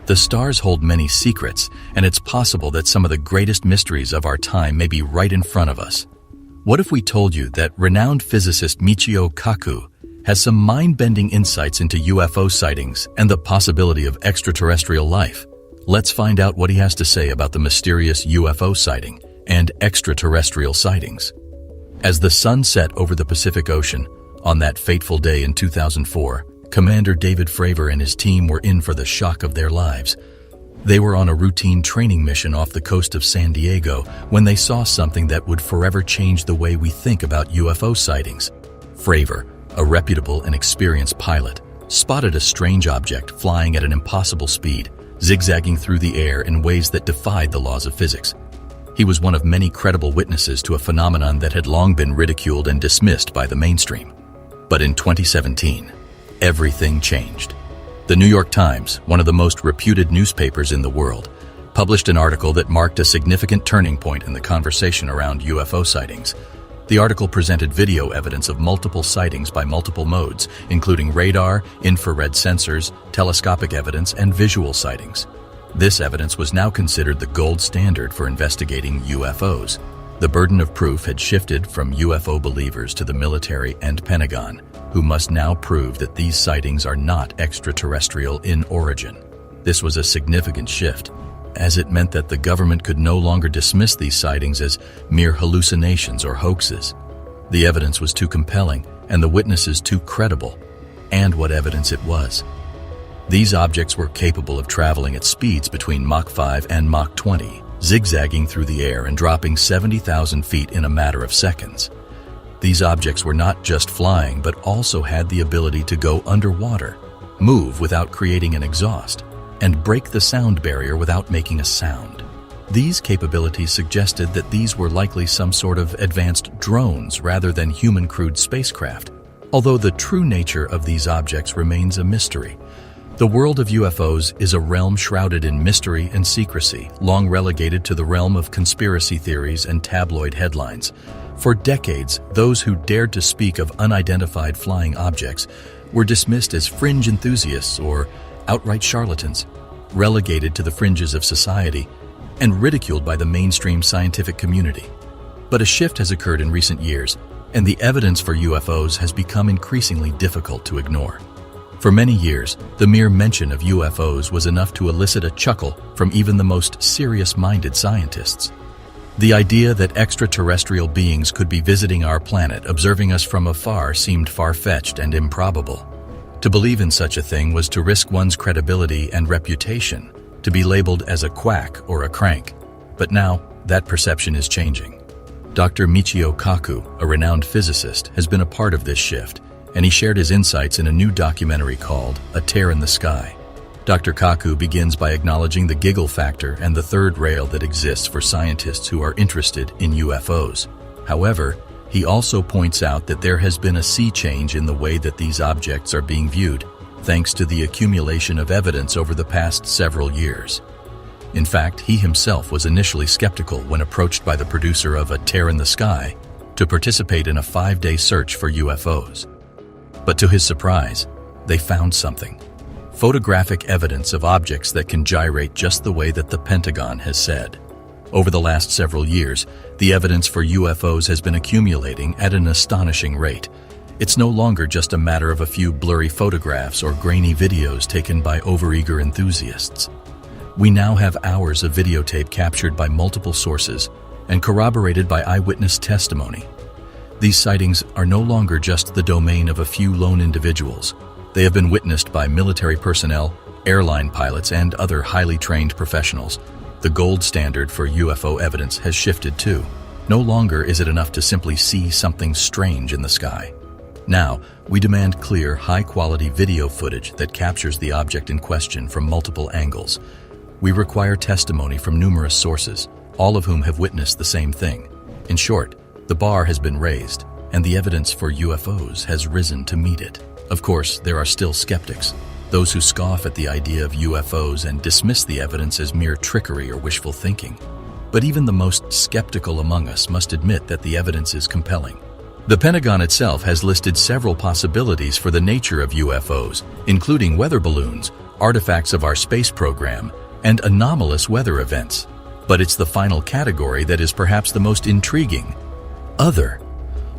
The stars hold many secrets, and it's possible that some of the greatest mysteries of our time may be right in front of us. What if we told you that renowned physicist Michio Kaku has some mind-bending insights into UFO sightings and the possibility of extraterrestrial life? Let's find out what he has to say about the mysterious UFO sighting and extraterrestrial sightings. As the sun set over the Pacific Ocean on that fateful day in 2004, Commander David Fravor and his team were in for the shock of their lives. They were on a routine training mission off the coast of San Diego when they saw something that would forever change the way we think about UFO sightings. Fravor, a reputable and experienced pilot, spotted a strange object flying at an impossible speed, zigzagging through the air in ways that defied the laws of physics. He was one of many credible witnesses to a phenomenon that had long been ridiculed and dismissed by the mainstream. But in 2017, everything changed. The New York Times, one of the most reputed newspapers in the world, published an article that marked a significant turning point in the conversation around UFO sightings. The article presented video evidence of multiple sightings by multiple modes, including radar, infrared sensors, telescopic evidence, and visual sightings. This evidence was now considered the gold standard for investigating UFOs. The burden of proof had shifted from UFO believers to the military and Pentagon, who must now prove that these sightings are not extraterrestrial in origin. This was a significant shift, as it meant that the government could no longer dismiss these sightings as mere hallucinations or hoaxes. The evidence was too compelling, and the witnesses too credible. And what evidence it was. These objects were capable of traveling at speeds between Mach 5 and Mach 20, zigzagging through the air and dropping 70,000 feet in a matter of seconds. These objects were not just flying, but also had the ability to go underwater, move without creating an exhaust, and break the sound barrier without making a sound. These capabilities suggested that these were likely some sort of advanced drones rather than human-crewed spacecraft, although the true nature of these objects remains a mystery. The world of UFOs is a realm shrouded in mystery and secrecy, long relegated to the realm of conspiracy theories and tabloid headlines. For decades, those who dared to speak of unidentified flying objects were dismissed as fringe enthusiasts or outright charlatans, relegated to the fringes of society, and ridiculed by the mainstream scientific community. But a shift has occurred in recent years, and the evidence for UFOs has become increasingly difficult to ignore. For many years, the mere mention of UFOs was enough to elicit a chuckle from even the most serious-minded scientists. The idea that extraterrestrial beings could be visiting our planet, observing us from afar, seemed far-fetched and improbable. To believe in such a thing was to risk one's credibility and reputation, to be labeled as a quack or a crank. But now, that perception is changing. Dr. Michio Kaku, a renowned physicist, has been a part of this shift, and he shared his insights in a new documentary called A Tear in the Sky. Dr. Kaku begins by acknowledging the giggle factor and the third rail that exists for scientists who are interested in UFOs. However, he also points out that there has been a sea change in the way that these objects are being viewed, thanks to the accumulation of evidence over the past several years. In fact, he himself was initially skeptical when approached by the producer of A Tear in the Sky to participate in a 5-day search for UFOs. But to his surprise, they found something. Photographic evidence of objects that can gyrate just the way that the Pentagon has said. Over the last several years, the evidence for UFOs has been accumulating at an astonishing rate. It's no longer just a matter of a few blurry photographs or grainy videos taken by overeager enthusiasts. We now have hours of videotape captured by multiple sources and corroborated by eyewitness testimony. These sightings are no longer just the domain of a few lone individuals. They have been witnessed by military personnel, airline pilots, and other highly trained professionals. The gold standard for UFO evidence has shifted too. No longer is it enough to simply see something strange in the sky. Now, we demand clear, high-quality video footage that captures the object in question from multiple angles. We require testimony from numerous sources, all of whom have witnessed the same thing. In short, the bar has been raised, and the evidence for UFOs has risen to meet it. Of course, there are still skeptics, those who scoff at the idea of UFOs and dismiss the evidence as mere trickery or wishful thinking. But even the most skeptical among us must admit that the evidence is compelling. The Pentagon itself has listed several possibilities for the nature of UFOs, including weather balloons, artifacts of our space program, and anomalous weather events. But it's the final category that is perhaps the most intriguing. Other.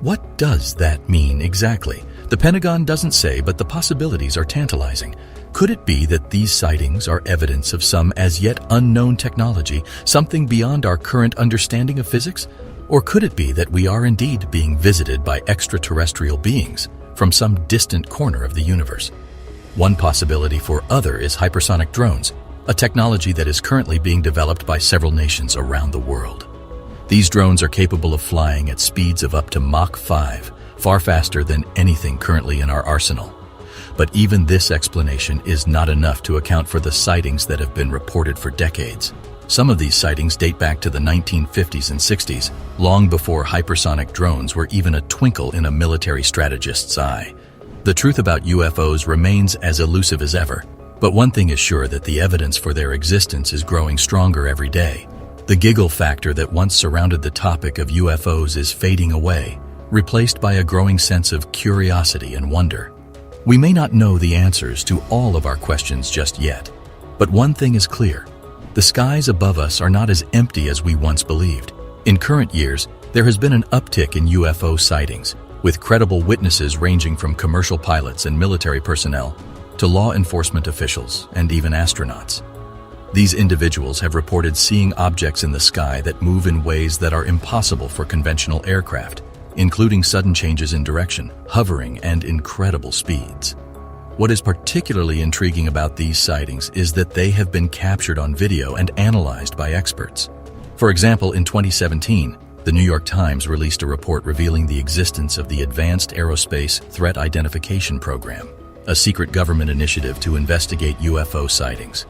What does that mean exactly? The Pentagon doesn't say, but the possibilities are tantalizing. Could it be that these sightings are evidence of some as yet unknown technology, something beyond our current understanding of physics? Or could it be that we are indeed being visited by extraterrestrial beings from some distant corner of the universe? One possibility for other is hypersonic drones, a technology that is currently being developed by several nations around the world. These drones are capable of flying at speeds of up to Mach 5, far faster than anything currently in our arsenal. But even this explanation is not enough to account for the sightings that have been reported for decades. Some of these sightings date back to the 1950s and 60s, long before hypersonic drones were even a twinkle in a military strategist's eye. The truth about UFOs remains as elusive as ever, but one thing is sure, that the evidence for their existence is growing stronger every day. The giggle factor that once surrounded the topic of UFOs is fading away, replaced by a growing sense of curiosity and wonder. We may not know the answers to all of our questions just yet, but one thing is clear. The skies above us are not as empty as we once believed. In current years, there has been an uptick in UFO sightings, with credible witnesses ranging from commercial pilots and military personnel to law enforcement officials and even astronauts. These individuals have reported seeing objects in the sky that move in ways that are impossible for conventional aircraft, including sudden changes in direction, hovering, and incredible speeds. What is particularly intriguing about these sightings is that they have been captured on video and analyzed by experts. For example, in 2017, the New York Times released a report revealing the existence of the Advanced Aerospace Threat Identification Program, a secret government initiative to investigate UFO sightings.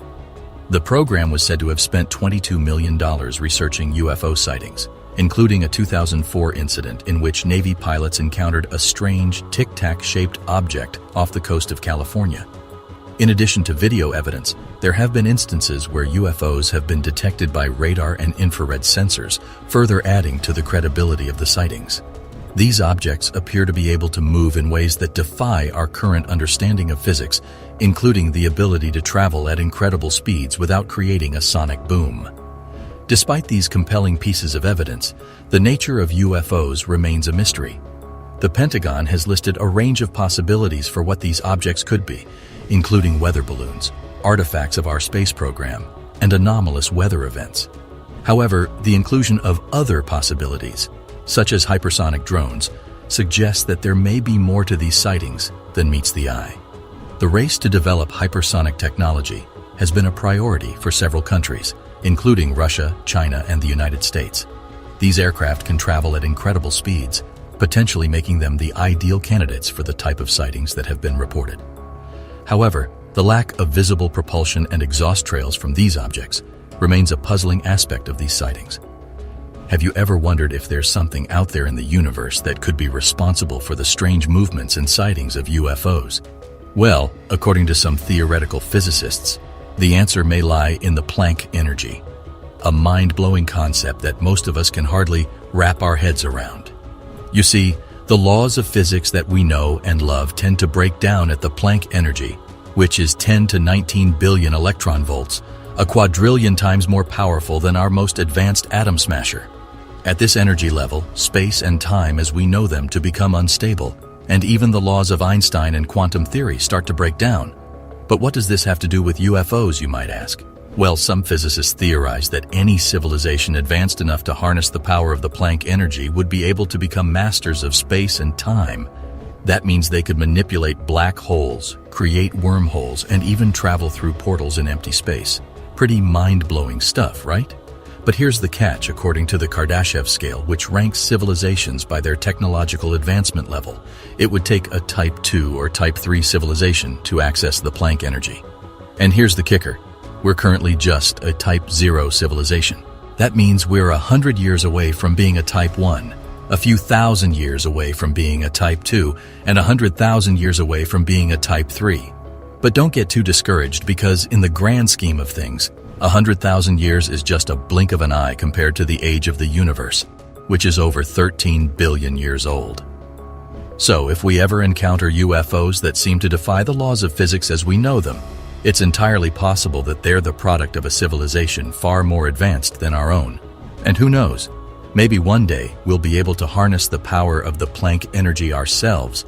The program was said to have spent $22 million researching UFO sightings, including a 2004 incident in which Navy pilots encountered a strange tic-tac-shaped object off the coast of California. In addition to video evidence, there have been instances where UFOs have been detected by radar and infrared sensors, further adding to the credibility of the sightings. These objects appear to be able to move in ways that defy our current understanding of physics, including the ability to travel at incredible speeds without creating a sonic boom. Despite these compelling pieces of evidence, the nature of UFOs remains a mystery. The Pentagon has listed a range of possibilities for what these objects could be, including weather balloons, artifacts of our space program, and anomalous weather events. However, the inclusion of other possibilities, such as hypersonic drones, suggests that there may be more to these sightings than meets the eye. The race to develop hypersonic technology has been a priority for several countries, including Russia, China, and the United States. These aircraft can travel at incredible speeds, potentially making them the ideal candidates for the type of sightings that have been reported. However, the lack of visible propulsion and exhaust trails from these objects remains a puzzling aspect of these sightings. Have you ever wondered if there's something out there in the universe that could be responsible for the strange movements and sightings of UFOs? Well, according to some theoretical physicists, the answer may lie in the Planck energy, a mind-blowing concept that most of us can hardly wrap our heads around. You see, the laws of physics that we know and love tend to break down at the Planck energy, which is 10 to 19 billion electron volts, a quadrillion times more powerful than our most advanced atom smasher. At this energy level, space and time as we know them to become unstable, and even the laws of Einstein and quantum theory start to break down. But what does this have to do with UFOs, you might ask? Well, some physicists theorize that any civilization advanced enough to harness the power of the Planck energy would be able to become masters of space and time. That means they could manipulate black holes, create wormholes, and even travel through portals in empty space. Pretty mind-blowing stuff, right? But here's the catch. According to the Kardashev scale, which ranks civilizations by their technological advancement level, it would take a Type 2 or Type 3 civilization to access the Planck energy. And here's the kicker. We're currently just a Type 0 civilization. That means we're 100 years away from being a Type 1, a few thousand years away from being a Type 2, and 100,000 years away from being a Type 3. But don't get too discouraged, because in the grand scheme of things, 100,000 years is just a blink of an eye compared to the age of the universe, which is over 13 billion years old. So if we ever encounter UFOs that seem to defy the laws of physics as we know them, It's entirely possible that they're the product of a civilization far more advanced than our own. And who knows, maybe one day we'll be able to harness the power of the Planck energy ourselves